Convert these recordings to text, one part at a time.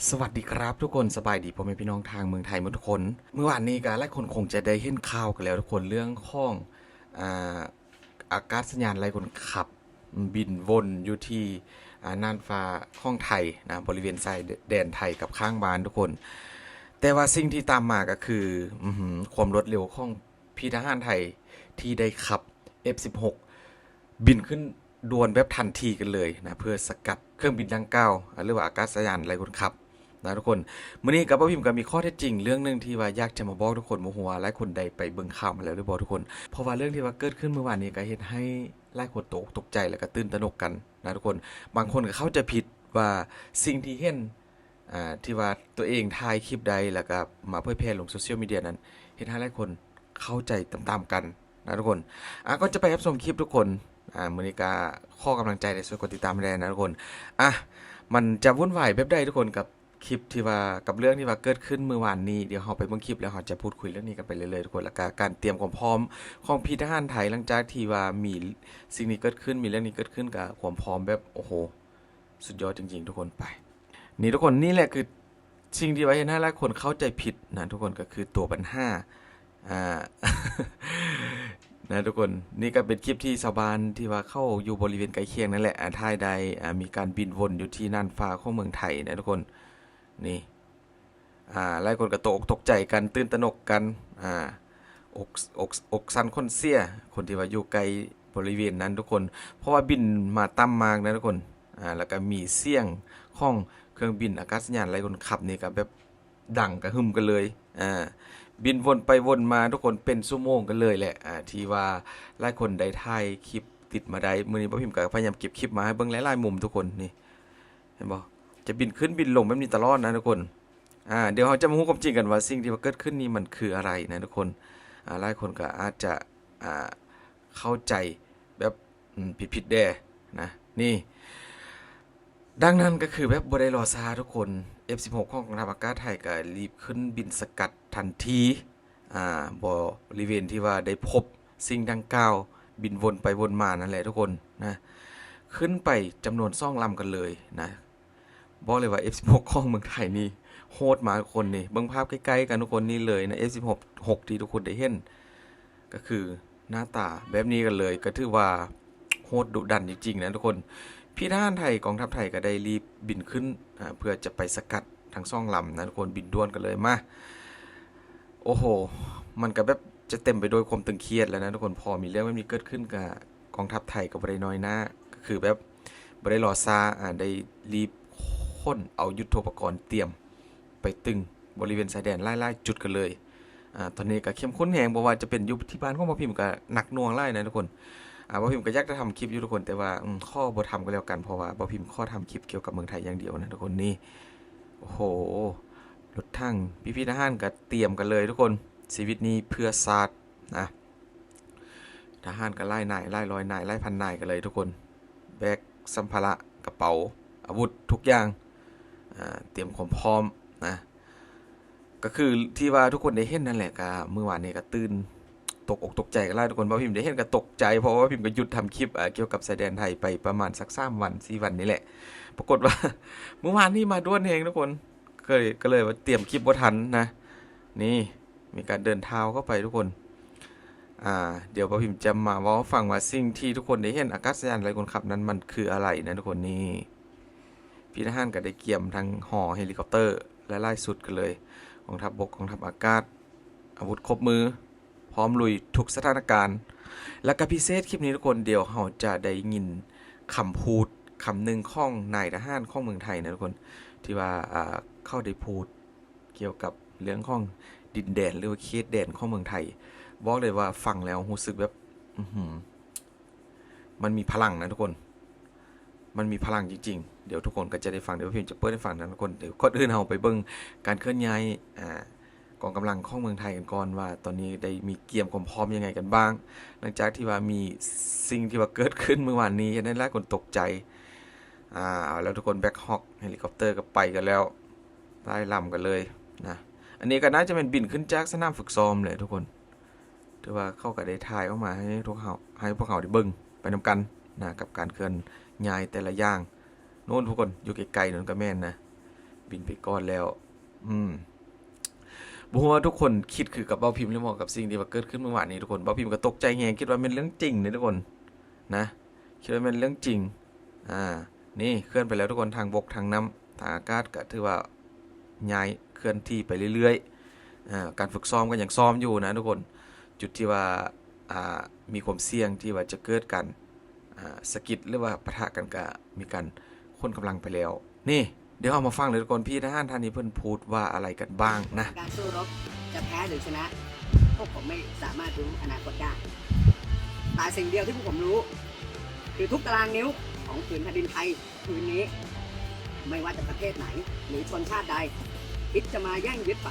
สวัสดีครับทุกคนสบายดีพ่อแม่พี่น้องทางเมืองไทยหมดทุกคนเมื่อวานนี้ก็หลายคนคงจะได้เห็นข่าวกันแล้วทุกคนเรื่องของอ่าอากาศยานไร้คนขับบินวนอยู่ที่น่านฟ้าของไทยนะบริเวณชายแดนไทยกับข้างบ้านทุกคนแต่ว่าสิ่งที่ตามมาก็คือความรวดเร็วของพี่ทหารไทยที่ได้ขับ F16 บินขึ้นดวนแบบทันทีกันเลยนะเพื่อสกัดเครื่องบินดังกล่าวหรือว่าอากาศยานไร้คนขับนะทุกคนมื้อนี้กับพ่อพิมพ์ก็มีข้อเท็จจริงเรื่องนึงที่ว่าอยากจะมาบอกทุกคนโมโหว่าหลายคนได้ไปเบิ่งข่าวมาแล้วหรือบ่ทุกคนเพราะว่าเรื่องที่ว่าเกิดขึ้นเมื่อวานนี้ก็เฮ็ดให้หลายคนตกใจแล้วก็ตื่นตระหนกกันนะทุกคนบางคนก็เข้าใจผิดว่าสิ่งที่เห็นที่ว่าตัวเองถ่ายคลิปใดแล้วก็มาเผยแพร่ลงโซเชียลมีเดียนั้นเฮ็ดให้หลายคนเข้าใจตามๆกันนะทุกคนก็จะไปรับชมคลิปทุกคนมื้อนี้ก็ข้อกำลังใจได้ช่วยกดติดตามให้ได้นะทุกคนมันจะวุ่นวายแบบใดทุกคนกับคลิปที่ว่ากับเรื่องที่ว่าเกิดขึ้นเมื่อวานนี้เดี๋ยวเราไปเบิ่งคลิปแล้วเราจะพูดคุยเรื่องนี้กันไปเรื่อยๆทุกคนแล้วก็การเตรียมความพร้อมของพี่ทหารไทยหลังจากที่ว่ามีสิ่งนี้เกิดขึ้นมีเรื่องนี้เกิดขึ้นกับความพร้อมแบบโอ้โหสุดยอดจริงๆทุกคนไปนี่ทุกคนนี่แหละคือสิ่งที่ว่าเห็นให้หลายคนเข้าใจผิดนะทุกคนก็คือตัวปัญหาอ่า นะทุกคนนี่ก็เป็นคลิปที่ชาวบ้านที่ว่าเข้าอยู่บริเวณใกล้เคียงนั่นแหละท่ายใดมีการบินวนอยู่ที่น่านฟ้าของเมืองไทยนะทุกคนนี่หลายคนก็ตกใจกันตื่นตระหนกกันอกอกสั่นคนเสียคนที่ว่าอยู่ไกลบริเวณนั้นทุกคนเพราะว่าบินมาต่ำมากนะทุกคนแล้วก็มีเสียงของเครื่องบินอากาศยานหลายคนขับนี่ก็แบบดังกระหึ่มกันเลยบินวนไปวนมาทุกคนเป็นชั่วโมงกันเลยแหละที่ว่าหลายคนได้ถ่ายคลิปติดมาได้มื้อนี้บ่พิมพ์ก็พยายามเก็บคลิปมาให้เบิ่งหลายๆมุมทุกคนนี่เห็นบ่จะบินขึ้นบินลงแบบนี้ตลอดนะทุกคนเดี๋ยวเราจะมารู้ความจริงกันว่าสิ่งที่ว่าเกิดขึ้นนี่มันคืออะไรนะทุกคนหลายคนก็อาจจะอ่าเข้าใจแบบผิดๆแด้นะนี่ดังนั้นก็คือแบบบ่ได้รอช้าทุกคน F16 ของกองทัพอากาศไทยก็รีบขึ้นบินสกัดทันทีบริเวณที่ว่าได้พบสิ่งดังกล่าวบินวนไปวนมานั่นแหละทุกคนนะขึ้นไปจำนวน2ลำกันเลยนะบอกเลยว่า F16 ของเมืองไทยนี่โหดมากทุกคนนี่เบิ่งภาพใกล้ๆกันทุกคนนี่เลยนะ F16 6ที่ทุกคนได้เห็นก็คือหน้าตาแบบนี้กันเลยก็ถือว่าโหดดุดันจริงๆนะทุกคนพี่ทหารไทยกองทัพไทยก็ได้รีบบินขึ้นเพื่อจะไปสกัดทั้ง2ลำนะทุกคนบินด่วนกันเลยมาโอ้โหมันก็แบบจะเต็มไปด้วยความตึงเครียดแล้วนะทุกคนพอมีเรื่องแบบนี้เกิดขึ้นกับกองทัพไทยก็บ่ได้น้อยหน้าก็คือแบบบ่ได้รอช้าได้รีบค้นเอายุทโธปกรณ์เตรียมไปตึงบริเวณชายแดนไล่ๆจุดกันเลยตอนนี้ก็เข้มข้นแหงบ่ว่าจะเป็นอยู่ที่บ้านของบ่พิมพ์ก็หนักหน่วงไล่นะทุกคนบ่พิมพ์ก็อยากจะทำคลิปอยู่ทุกคนแต่ว่าข้อบ่ทำก็แล้วกันเพราะว่าบ่พิมพ์ข้อทำคลิปเกี่ยวกับเมืองไทยอย่างเดียวนะทุกคนนี่โอ้โหรถทั้งพี่ๆทหารก็เตรียมกันเลยทุกคนชีวิตนี้เพื่อชาตินะทหารก็ไล่นายไล่ร้อยนายไล่พันนายกันเลยทุกคนแบกสัมภาระกระเป๋าอาวุธทุกอย่างเตรียมความพร้อมนะก็คือที่ว่าทุกคนได้เห็นนั่นแหละก็เมื่อวานนี้ก็ตื่นตกอกตกใจกันหลายทุกคนบ่พิมพ์ได้เห็นก็ตกใจเพราะว่าพิมพ์ก็หยุดทำคลิปเกี่ยวกับชายแดนไทยไปประมาณสัก3วัน4วันนี่แหละปรากฏว่าเมื่อวานนี้มาด้วนเองทุกคนก็เลยว่าเตรียมคลิปบ่ทันนะนี่มีการเดินเท้าเข้าไปทุกคนเดี๋ยวบ่พิมพ์จะมาเว้าฟังว่าสิ่งที่ทุกคนได้เห็นอากาศยานไร้คนขับนั้นมันคืออะไรนะทุกคนนี่พี่ทหารก็ได้เกี่ยมทั้งหอเฮลิคอปเตอร์และไล่สุดกันเลยกองทัพบกกองทัพอากาศอาวุธครบมือพร้อมลุยทุกสถานการณ์และก็พิเศษคลิปนี้ทุกคนเดี๋ยวเราจะได้ยินคำพูดคำหนึ่งของนายทหารของเมืองไทยนะทุกคนที่ว่าเข้าได้พูดเกี่ยวกับเรื่องของดินแดนหรือว่าเขตแดนของเมืองไทยบอกเลยว่าฟังแล้วรู้สึกแบบมันมีพลังนะทุกคนมันมีพลังจริงๆเดี๋ยวทุกคนก็จะได้ฟังเดี๋ยวพี่จะเปิดให้ฟังนะทุกคนเดี๋ยวก่อนอื่นเราไปเบิ่งการเคลื่อนย้ายกองกำลังของเมืองไทยกันก่อนว่าตอนนี้ได้มีเกียมความพร้อมยังไงกันบ้างหลังจากที่ว่ามีสิ่งที่ว่าเกิดขึ้นเมื่อวานนี้เห็นได้หลายคนตกใจแล้วทุกคนแบ็คฮอคเฮลิคอปเตอร์ก็ไปกันแล้วไล่ลำกันเลยนะอันนี้ก็น่าจะเป็นบินขึ้นจากสนามฝึกซ้อมเลยทุกคนถือว่าเข้ากับได้ถ่ายออกมาให้พวกเขาได้เบิ่งไปนำกันนะกับการเคลื่อนย้ายแต่ละอย่างโน่นทุกคนอยู่ไกลๆนั่นก็แม่นนะ บินไปก่อนแล้วบ่ฮู้ว่าทุกคนคิดคือกับเบ้าพิมพ์หรือบ่กับสิ่งที่ว่าเกิดขึ้นเมื่อวานนี้ทุกคนเบ้าพิมพ์ก็ตกใจแฮงคิดว่าเป็นเรื่องจริงเด้ทุกคนนะคิดว่าเป็นเรื่องจริงนี่เคลื่อนไปแล้วทุกคนทางบกทางน้ำทางอากาศก็ถือว่าย้ายเคลื่อนที่ไปเรื่อยๆการฝึกซ้อมก็ยังซ้อมอยู่นะทุกคนจุดที่ว่ามีความเสี่ยงที่ว่าจะเกิดกันสะกิดหรือว่าปะทะกันก็มีการคนกำลังไปแล้วนี่เดี๋ยวเอามาฟังเลยทุกคนพี่ทหารท่านนี้เพิ่นพูดว่าอะไรกันบ้างนะการสู้รบจะแพ้หรือชนะพวกผมไม่สามารถรู้อนาคตได้แต่สิ่งเดียวที่พวกผมรู้คือทุกตารางนิ้วของผืนแผ่นดินไทยผืนนี้ไม่ว่าจะประเทศไหนหรือชนชาติใดคิดจะมาแย่งยึดไป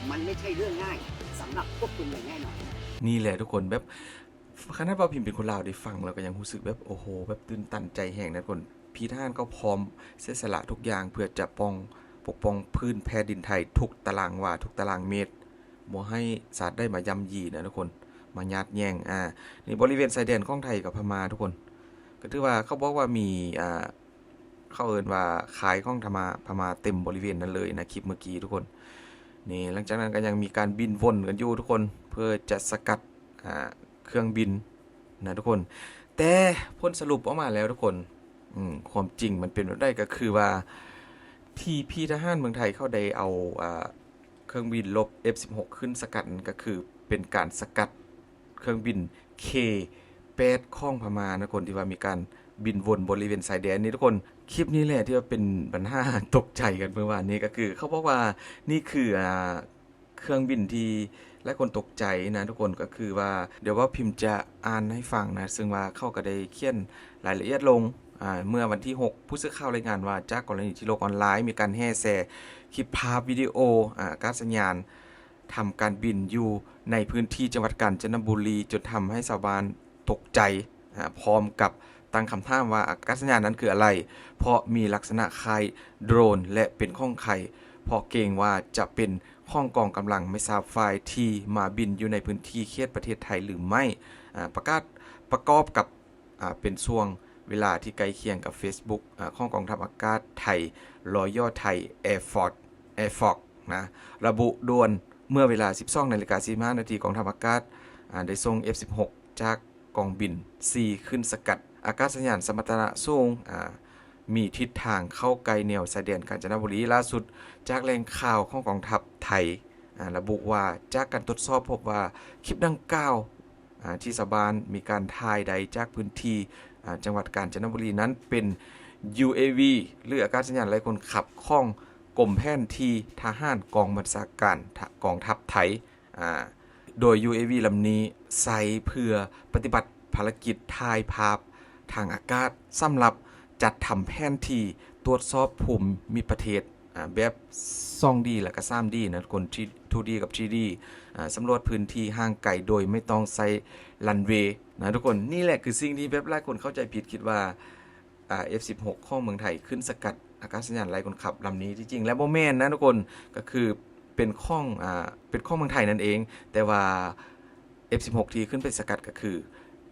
มันไม่ใช่เรื่องง่ายสำหรับพวกคุณเลยแน่นอนนี่แหละทุกคนแบบคณะบ่าวพิมพ์เป็นคนลาวได้ฟังแล้วก็ยังรู้สึกแบบโอ้โหแบบตื่นตันใจแห่งนะทุกคนพี่ทหารก็พร้อมเสียสละทุกอย่างเพื่อจะปกป้องพื้นแผ่นดินไทยทุกตารางวาทุกตารางเมตรบ่ให้ศาสตร์ได้มาย่ำยีนะทุกคนมาญาติแย่งนี่บริเวณชายแดนของไทยกับพม่าทุกคนก็ถือว่าเขาบอกว่ามีเขาเอิ้นว่าขายของพม่าเต็มบริเวณนั้นเลยนะคลิปเมื่อกี้ทุกคนนี่หลังจากนั้นก็ยังมีการบินวนกันอยู่ทุกคนเพื่อจะสกัดเครื่องบินนะทุกคนแต่ผลสรุปออกมาแล้วทุกคนความจริงมันเป็นแบบใดก็คือว่าที่พี่ทหารเมืองไทยเขาได้เอาเครื่องบินลบ F16 ขึ้นสกัดก็คือเป็นการสกัดเครื่องบิน K8 ของพม่านะคนที่ว่ามีการบินวนบริเวณชายแดนนี้ทุกคนคลิปนี้แหละที่ว่าเป็นปัญหาตกใจกันเมื่อวานนี้ก็คือเขาบอกว่านี่คือเครื่องบินที่หลายคนตกใจนะทุกคนก็คือว่าเดี๋ยวว่าพิมพ์จะอ่านให้ฟังนะซึ่งว่าเขาก็ได้เขียนรายละเอียดลงเมื่อวันที่6ผู้สื่อข่าวรายงานว่าจากกรณีที่โลกออนไลน์มีการแห่แชร์คลิปภาพวิดีโอการสัญญาณทำการบินอยู่ในพื้นที่จังหวัดกาญจนบุรีจนทำให้ชาวบ้านตกใจพร้อมกับตั้งคำถามว่าอากาศยานนั้นคืออะไรเพราะมีลักษณะคล้ายโดรนและเป็นของใครเพราะเกรงว่าจะเป็นข้องกองกำลังไม่ทราบฝ่ายที่มาบินอยู่ในพื้นที่เขตประเทศไทยหรือไม่ประกอบกับเป็นช่วงเวลาที่ใกล้เคียงกับ Facebook ของกองทัพอากาศไทย Royal Thai Air Force นะระบุด่วนเมื่อเวลา 12:15 น.กองทัพอากาศได้ส่ง F16 จากกองบิน 4 ขึ้นสกัดอากาศยานสมรรถนะสูงมีทิศทางเข้าไกลแนวชายแดนกาญจนบุรีล่าสุดจากแหล่งข่าวของกองทัพไทยระบุว่าจากการตรวจสอบพบว่าคลิปดังกล่าวที่ชาวบ้านมีการถ่ายใดจากพื้นที่จังหวัดกาญจนบุรีนั้นเป็น UAV หรืออากาศยานไร้คนขับของกรมแผนที่ทหารกองบัญชาการกองทัพไทยโดย UAV ลำนี้ใช้เพื่อปฏิบัติภารกิจถ่ายภาพทางอากาศสำหรับจัดทำแผนที่ตรวจสอบภูมิประเทศแบบ 2D และก็ 3D นะคน 2D กับ 3D สำรวจพื้นที่ห่างไกลโดยไม่ต้องใช้รันเวย์นะทุกคนนี่แหละคือสิ่งที่แบบหลายคนเข้าใจผิดคิดว่าF16 ของเมืองไทยขึ้นสกัดอากาศยานไร้คนขับลำนี้ที่จริงแล้วบ่แม่นนะทุกคนก็คือเป็นของเมืองไทยนั่นเองแต่ว่า F16 ที่ขึ้นไปสกัดก็คือ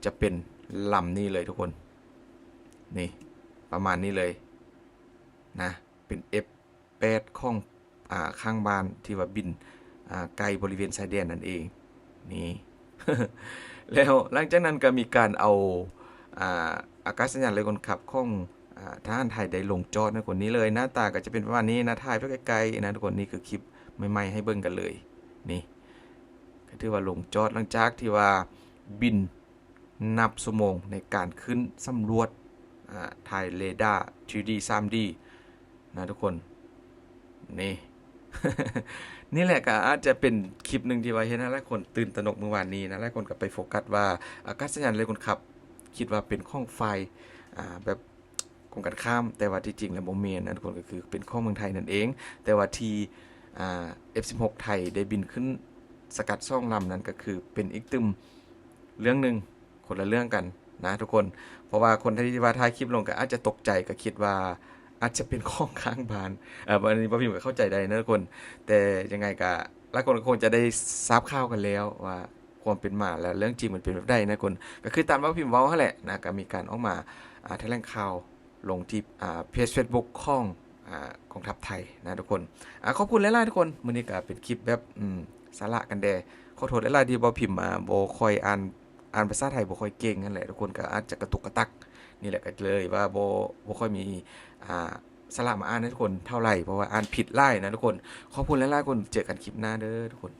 จะเป็นลำนี้เลยทุกคนนี่ประมาณนี้เลยนะเป็น F8 ของข้างบ้านที่ว่าบินไกลบริเวณชายแดนนั่นเองนี่ แล้วหลังจากนั้นก็มีการเอาอากาศยานไร้คนขับของทหารไทยได้ลงจอดในคนนี้เลยหน้าตาก็จะเป็นประมาณนี้นะถ่ายไปไกลๆนะทุกคนนี่คือคลิปใหม่ๆให้เบิ่งกันเลยนี่ก็ถือว่าลงจอดหลังจากที่ว่าบินนับชั่วโมงในการขึ้นสำรวจถ่ายเรดาร์ 3D 3D นะทุกคนนี่ นี่แหละก็อาจจะเป็นคลิปหนึ่งที่ว่าเห็นหลายคนตื่นตระหนกเมื่อวานนี้นะหลายคนก็ไปโฟกัสว่าอากาศยานไร้คนขับคิดว่าเป็นข้องไฟแบบของกันข้ามแต่ว่าที่จริงแล้วบ่แม่นนะทุกคนก็คือเป็นข้องเมืองไทยนั่นเองแต่ว่าที่F16 ไทยได้บินขึ้นสกัดซ่องลำนั้นก็คือเป็นอีกตึมเรื่องนึงคนละเรื่องกันนะทุกคนเพราะว่าคนที่ว่าถ่ายคลิปลงก็อาจจะตกใจก็คิดว่าอาจจะเป็นข้องข้างบ้านวันนี้พ่อพิมพ์ก็เข้าใจได้นะทุกคนแต่ยังไงก็หลายคนคงจะได้ทราบข่าวกันแล้วว่าความเป็นมาแล้วเรื่องจริงมันเป็นแบบใดนะคนก็คือตามว่าพิมพ์เว้าแหละนะก็มีการออกมาแถลงข่าวลงที่เพจ Facebook ของ กองทัพไทยนะทุกคนขอบคุณหลายๆทุกคนมื้อนี้ก็เป็นคลิปแบบสาระกันแดขอโทษหลายๆที่บ่พิมพ์มาบ่ค่อยอ่านภาษาไทยบ่ค่อยเก่งนั่นแหละทุกคนก็อาจจะกระตุกกระตักนี่แหละก็เลยว่าบ่ค่อยมีสาระมาอ่านให้ทุกคนเท่าไหร่เพราะว่าอ่านผิดหลายนะทุกคนขอบคุณหลายๆคนเจอกันคลิปหน้าเด้อทุกคน